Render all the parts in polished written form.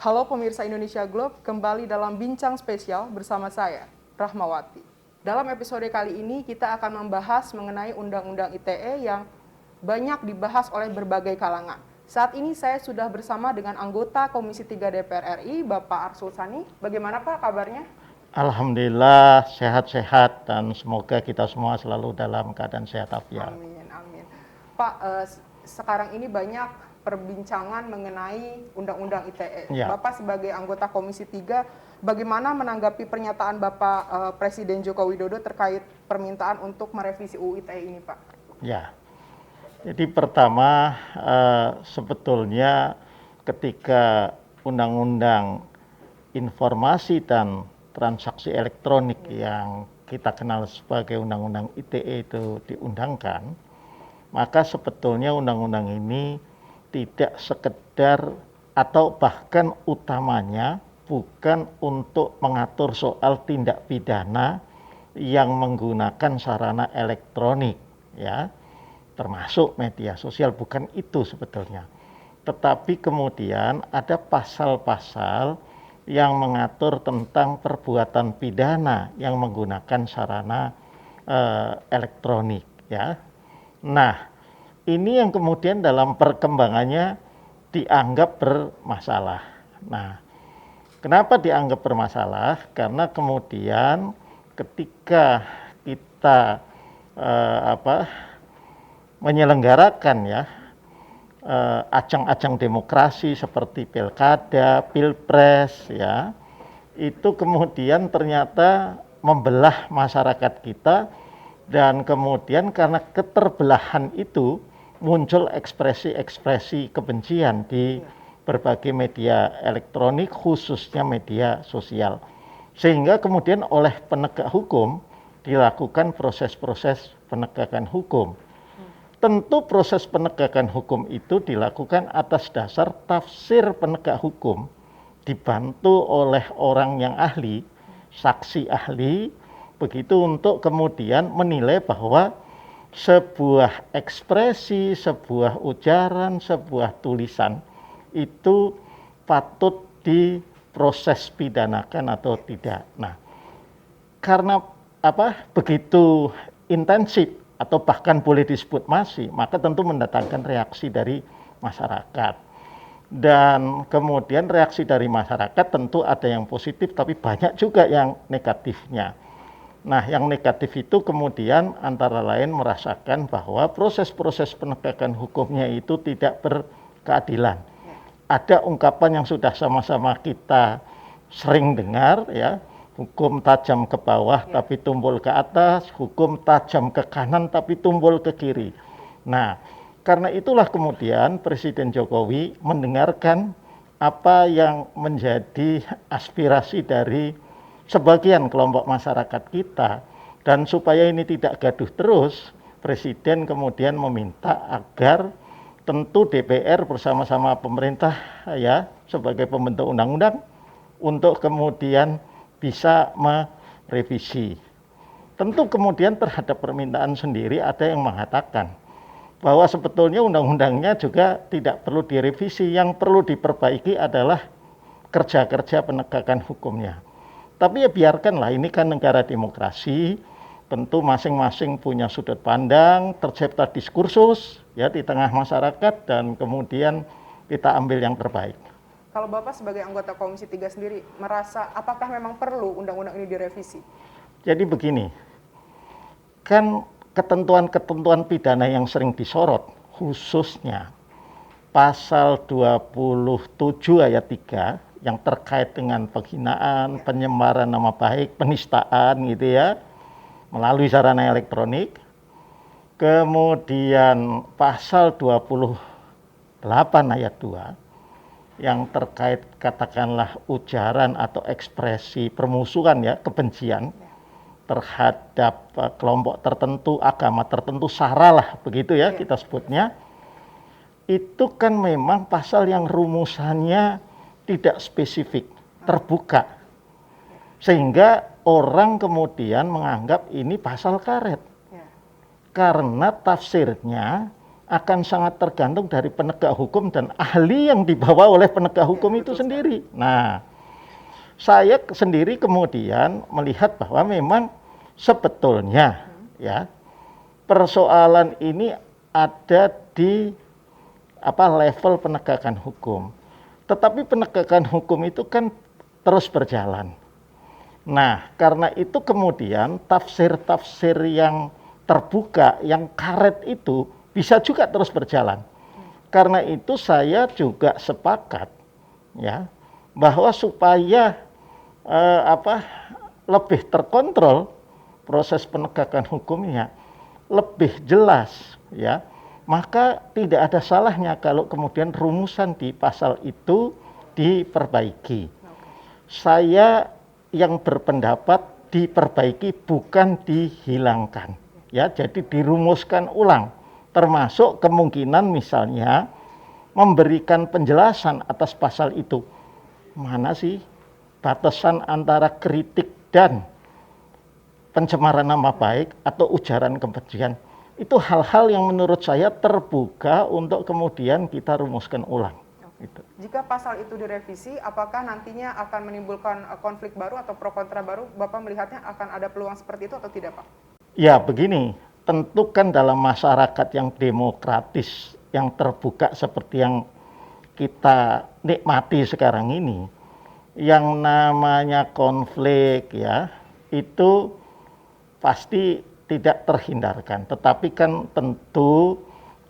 Halo pemirsa Indonesia Globe, kembali dalam Bincang Spesial bersama saya, Rahmawati. Dalam episode kali ini kita akan membahas mengenai Undang-Undang ITE yang banyak dibahas oleh berbagai kalangan. Saat ini saya sudah bersama dengan anggota Komisi 3 DPR RI, Bapak Arsul Sani. Bagaimana Pak kabarnya? Alhamdulillah sehat-sehat dan semoga kita semua selalu dalam keadaan sehat afiat. Amin, amin. Pak, sekarang ini banyak perbincangan mengenai Undang-Undang ITE. Ya. Bapak sebagai anggota Komisi 3, bagaimana menanggapi pernyataan Bapak Presiden Joko Widodo terkait permintaan untuk merevisi UU ITE ini, Pak? Ya, jadi pertama sebetulnya ketika Undang-Undang Informasi dan Transaksi Elektronik yang kita kenal sebagai Undang-Undang ITE itu diundangkan, maka sebetulnya undang-undang ini tidak sekedar atau bahkan utamanya bukan untuk mengatur soal tindak pidana yang menggunakan sarana elektronik, ya, termasuk media sosial, bukan itu sebetulnya. Tetapi kemudian ada pasal-pasal yang mengatur tentang perbuatan pidana yang menggunakan sarana elektronik, ya. Nah, ini yang kemudian dalam perkembangannya dianggap bermasalah. Nah, kenapa dianggap bermasalah? Karena kemudian ketika kita menyelenggarakan ya ajang-ajang demokrasi seperti pilkada, pilpres, ya, itu kemudian ternyata membelah masyarakat kita, dan kemudian karena keterbelahan itu muncul ekspresi-ekspresi kebencian di berbagai media elektronik, khususnya media sosial, sehingga kemudian oleh penegak hukum dilakukan proses-proses penegakan hukum. Tentu proses penegakan hukum itu dilakukan atas dasar tafsir penegak hukum, dibantu oleh orang yang ahli, saksi ahli, begitu, untuk kemudian menilai bahwa sebuah ekspresi, sebuah ujaran, sebuah tulisan itu patut diproses pidanakan atau tidak. Nah, karena begitu intensif atau bahkan boleh disebut masif, maka tentu mendatangkan reaksi dari masyarakat. Dan kemudian reaksi dari masyarakat tentu ada yang positif, tapi banyak juga yang negatifnya. Nah, yang negatif itu kemudian antara lain merasakan bahwa proses-proses penegakan hukumnya itu tidak berkeadilan. Ada ungkapan yang sudah sama-sama kita sering dengar, ya, hukum tajam ke bawah tapi tumbul ke atas, hukum tajam ke kanan tapi tumbul ke kiri. Nah, karena itulah kemudian Presiden Jokowi mendengarkan apa yang menjadi aspirasi dari sebagian kelompok masyarakat kita, dan supaya ini tidak gaduh terus, Presiden kemudian meminta agar tentu DPR bersama-sama pemerintah, ya, sebagai pembentuk undang-undang, untuk kemudian bisa merevisi. Tentu kemudian terhadap permintaan sendiri ada yang mengatakan bahwa sebetulnya undang-undangnya juga tidak perlu direvisi, yang perlu diperbaiki adalah kerja-kerja penegakan hukumnya. Tapi ya biarkanlah, ini kan negara demokrasi, tentu masing-masing punya sudut pandang, tercipta diskursus ya di tengah masyarakat, dan kemudian kita ambil yang terbaik. Kalau Bapak sebagai anggota Komisi 3 sendiri merasa apakah memang perlu undang-undang ini direvisi? Jadi begini, kan ketentuan-ketentuan pidana yang sering disorot, khususnya pasal 27 ayat 3 yang terkait dengan penghinaan, penyemaran nama baik, penistaan gitu ya, melalui sarana elektronik. Kemudian pasal 28 ayat 2 yang terkait katakanlah ujaran atau ekspresi permusuhan, ya, kebencian terhadap kelompok tertentu, agama tertentu, sara lah begitu ya kita sebutnya. Itu kan memang pasal yang rumusannya tidak spesifik, terbuka, sehingga orang kemudian menganggap ini pasal karet, karena tafsirnya akan sangat tergantung dari penegak hukum dan ahli yang dibawa oleh penegak hukum itu betul sendiri. Nah, saya sendiri kemudian melihat bahwa memang sebetulnya ya persoalan ini ada di level penegakan hukum. Tetapi penegakan hukum itu kan terus berjalan. Nah, karena itu kemudian tafsir-tafsir yang terbuka, yang karet itu bisa juga terus berjalan. Karena itu saya juga sepakat ya bahwa supaya lebih terkontrol proses penegakan hukumnya, lebih jelas ya, maka tidak ada salahnya kalau kemudian rumusan di pasal itu diperbaiki. Saya yang berpendapat diperbaiki bukan dihilangkan ya, jadi dirumuskan ulang, termasuk kemungkinan misalnya memberikan penjelasan atas pasal itu. Mana sih batasan antara kritik dan pencemaran nama baik atau ujaran kebencian? Itu hal-hal yang menurut saya terbuka untuk kemudian kita rumuskan ulang. Gitu. Jika pasal itu direvisi, apakah nantinya akan menimbulkan konflik baru atau pro kontra baru? Bapak melihatnya akan ada peluang seperti itu atau tidak, Pak? Ya, begini, tentu kan dalam masyarakat yang demokratis, yang terbuka seperti yang kita nikmati sekarang ini, yang namanya konflik ya, itu pasti tidak terhindarkan. Tetapi kan tentu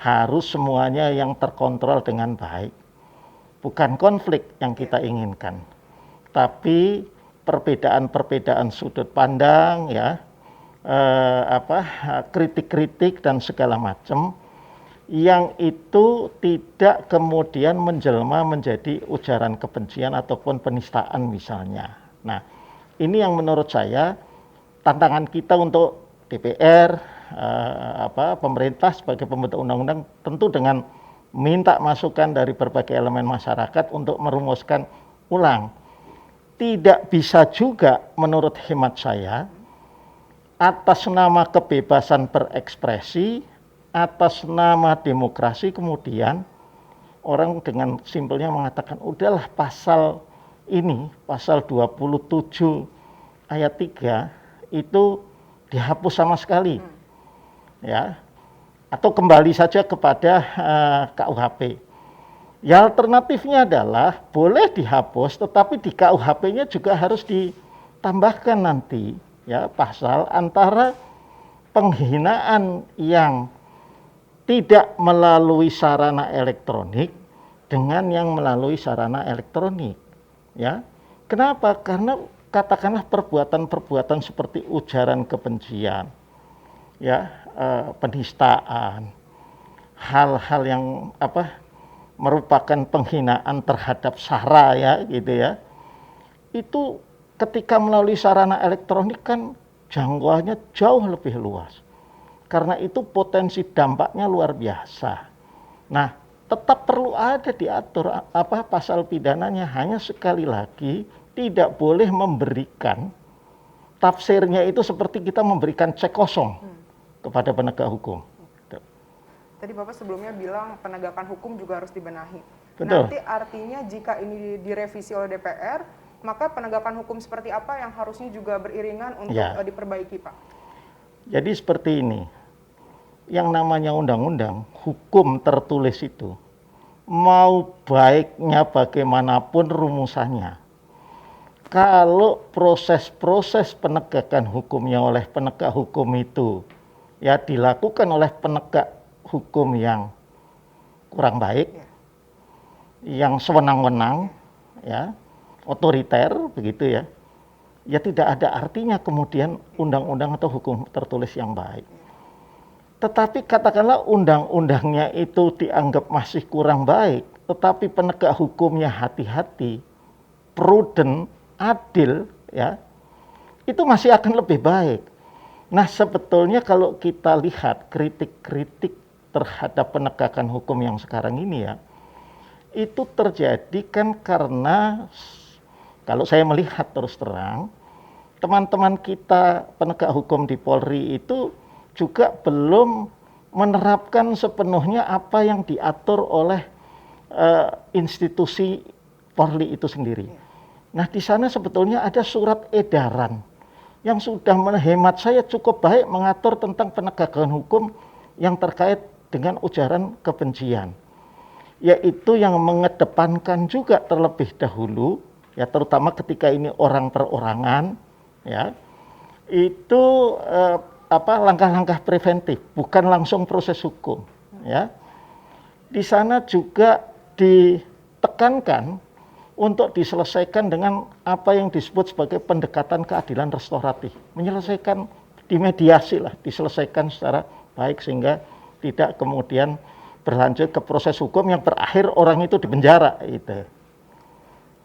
harus semuanya yang terkontrol dengan baik. Bukan konflik yang kita inginkan, tapi perbedaan-perbedaan sudut pandang ya, kritik-kritik dan segala macam yang itu tidak kemudian menjelma menjadi ujaran kebencian ataupun penistaan misalnya. Nah, ini yang menurut saya tantangan kita untuk DPR, pemerintah sebagai pembentuk undang-undang, tentu dengan minta masukan dari berbagai elemen masyarakat untuk merumuskan ulang. Tidak bisa juga menurut hemat saya atas nama kebebasan berekspresi, atas nama demokrasi kemudian orang dengan simpelnya mengatakan udahlah pasal ini, pasal 27 ayat 3 itu dihapus sama sekali. Ya. Atau kembali saja kepada KUHP. Ya, alternatifnya adalah boleh dihapus, tetapi di KUHP-nya juga harus ditambahkan nanti ya pasal antara penghinaan yang tidak melalui sarana elektronik dengan yang melalui sarana elektronik. Ya, kenapa? Karena katakanlah perbuatan-perbuatan seperti ujaran kebencian, ya, penistaan, hal-hal yang merupakan penghinaan terhadap SARA ya gitu ya, itu ketika melalui sarana elektronik kan jangkauannya jauh lebih luas, karena itu potensi dampaknya luar biasa. Nah, tetap perlu ada diatur pasal pidananya, hanya sekali lagi tidak boleh memberikan tafsirnya itu seperti kita memberikan cek kosong kepada penegak hukum. Tadi Bapak sebelumnya bilang penegakan hukum juga harus dibenahi. Betul. Nanti artinya jika ini direvisi oleh DPR, maka penegakan hukum seperti apa yang harusnya juga beriringan untuk diperbaiki, Pak? Jadi seperti ini, yang namanya undang-undang, hukum tertulis itu, mau baiknya bagaimanapun rumusannya, kalau proses-proses penegakan hukumnya oleh penegak hukum itu ya dilakukan oleh penegak hukum yang kurang baik, yang sewenang-wenang, ya, otoriter begitu ya, ya tidak ada artinya kemudian undang-undang atau hukum tertulis yang baik. Tetapi katakanlah undang-undangnya itu dianggap masih kurang baik, tetapi penegak hukumnya hati-hati, prudent, adil, ya, itu masih akan lebih baik. Nah, sebetulnya kalau kita lihat kritik-kritik terhadap penegakan hukum yang sekarang ini ya, itu terjadi kan karena kalau saya melihat terus terang, teman-teman kita penegak hukum di Polri itu juga belum menerapkan sepenuhnya apa yang diatur oleh institusi Polri itu sendiri. Nah, di sana sebetulnya ada surat edaran yang sudah menghemat saya cukup baik mengatur tentang penegakan hukum yang terkait dengan ujaran kebencian, yaitu yang mengedepankan juga terlebih dahulu, ya terutama ketika ini orang perorangan, ya itu langkah-langkah preventif, bukan langsung proses hukum, ya. Di sana juga ditekankan untuk diselesaikan dengan apa yang disebut sebagai pendekatan keadilan restoratif, menyelesaikan dimediasi lah, diselesaikan secara baik sehingga tidak kemudian berlanjut ke proses hukum yang berakhir orang itu dipenjara itu.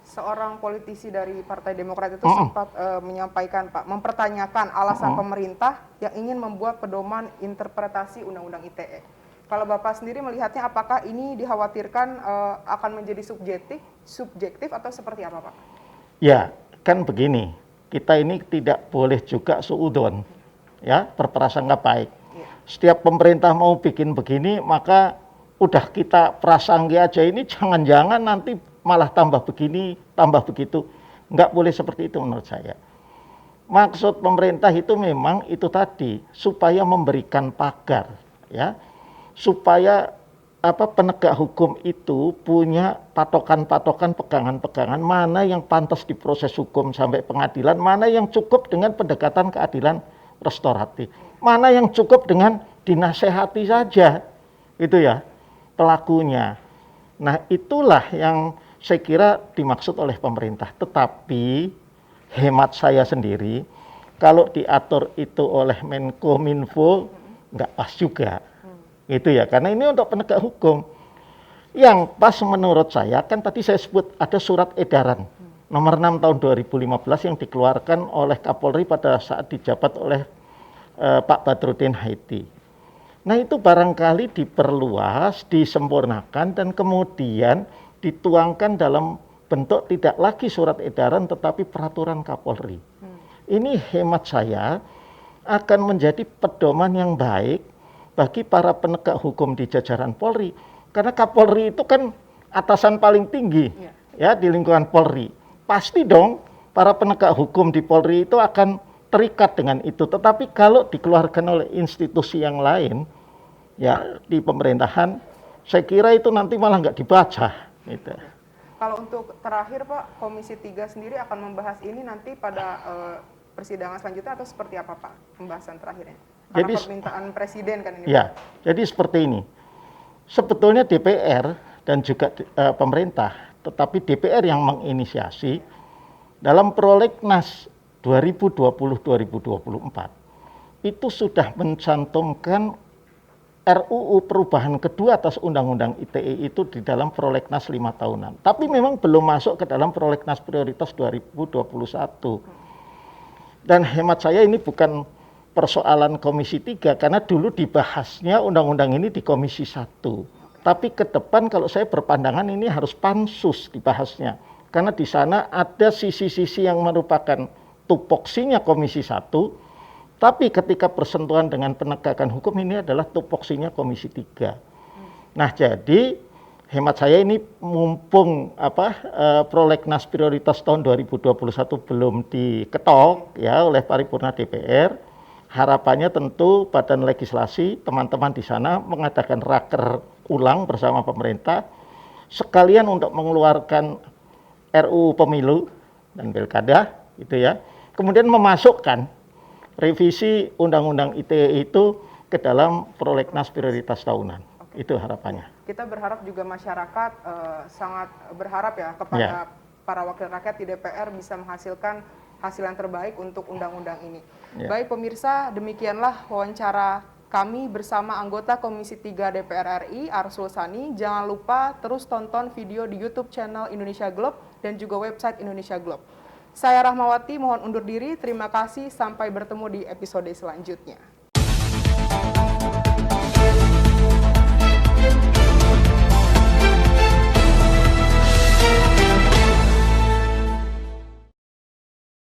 Seorang politisi dari Partai Demokrat itu sempat menyampaikan, Pak, mempertanyakan alasan pemerintah yang ingin membuat pedoman interpretasi Undang-Undang ITE. Kalau Bapak sendiri melihatnya, apakah ini dikhawatirkan akan menjadi subjektif atau seperti apa, Pak? Ya, kan begini, kita ini tidak boleh juga suudon, ya, berprasangka baik. Ya. Setiap pemerintah mau bikin begini, maka udah kita prasangka aja ini, jangan-jangan nanti malah tambah begini, tambah begitu. Nggak boleh seperti itu menurut saya. Maksud pemerintah itu memang itu tadi, supaya memberikan pagar, ya, supaya penegak hukum itu punya patokan-patokan, pegangan-pegangan mana yang pantas diproses hukum sampai pengadilan, mana yang cukup dengan pendekatan keadilan restoratif, mana yang cukup dengan dinasehati saja, itu ya pelakunya. Nah, itulah yang saya kira dimaksud oleh pemerintah. Tetapi hemat saya sendiri, kalau diatur itu oleh Menkominfo nggak pas juga. Itu ya, karena ini untuk penegak hukum. Yang pas menurut saya, kan tadi saya sebut ada surat edaran nomor 6 tahun 2015 yang dikeluarkan oleh Kapolri pada saat dijabat oleh Pak Badrudin Haiti. Nah, itu barangkali diperluas, disempurnakan, dan kemudian dituangkan dalam bentuk tidak lagi surat edaran tetapi peraturan Kapolri. Ini hemat saya akan menjadi pedoman yang baik bagi para penegak hukum di jajaran Polri, karena Kapolri itu kan atasan paling tinggi ya di lingkungan Polri. Pasti dong para penegak hukum di Polri itu akan terikat dengan itu. Tetapi kalau dikeluarkan oleh institusi yang lain ya di pemerintahan, saya kira itu nanti malah nggak dibaca gitu. Kalau untuk terakhir, Pak, Komisi 3 sendiri akan membahas ini nanti pada persidangan selanjutnya atau seperti apa, Pak, pembahasan terakhirnya? Karena jadi, permintaan Presiden kan ini. Ya, Pak. Jadi seperti ini. Sebetulnya DPR dan juga pemerintah, tetapi DPR yang menginisiasi dalam prolegnas 2020-2024 itu sudah mencantumkan RUU perubahan kedua atas Undang-Undang ITE itu di dalam prolegnas 5 tahunan. Tapi memang belum masuk ke dalam prolegnas prioritas 2021. Dan hemat saya ini bukan persoalan Komisi 3, karena dulu dibahasnya undang-undang ini di Komisi 1. Tapi ke depan kalau saya berpandangan ini harus pansus dibahasnya. Karena di sana ada sisi-sisi yang merupakan tupoksinya Komisi 1, tapi ketika bersentuhan dengan penegakan hukum ini adalah tupoksinya Komisi 3. Nah, jadi hemat saya ini mumpung prolegnas prioritas tahun 2021 belum diketok ya oleh paripurna DPR, harapannya tentu Badan Legislasi, teman-teman di sana mengadakan raker ulang bersama pemerintah sekalian untuk mengeluarkan RUU Pemilu dan Pilkada gitu ya. Kemudian memasukkan revisi Undang-Undang ITE itu ke dalam prolegnas prioritas tahunan. Itu harapannya. Kita berharap juga masyarakat sangat berharap ya kepada para wakil rakyat di DPR bisa menghasilkan hasil yang terbaik untuk undang-undang ini. Baik pemirsa, demikianlah wawancara kami bersama anggota Komisi 3 DPR RI, Arsul Sani. Jangan lupa terus tonton video di YouTube channel Indonesia Globe dan juga website Indonesia Globe. Saya Rahmawati mohon undur diri, terima kasih, sampai bertemu di episode selanjutnya.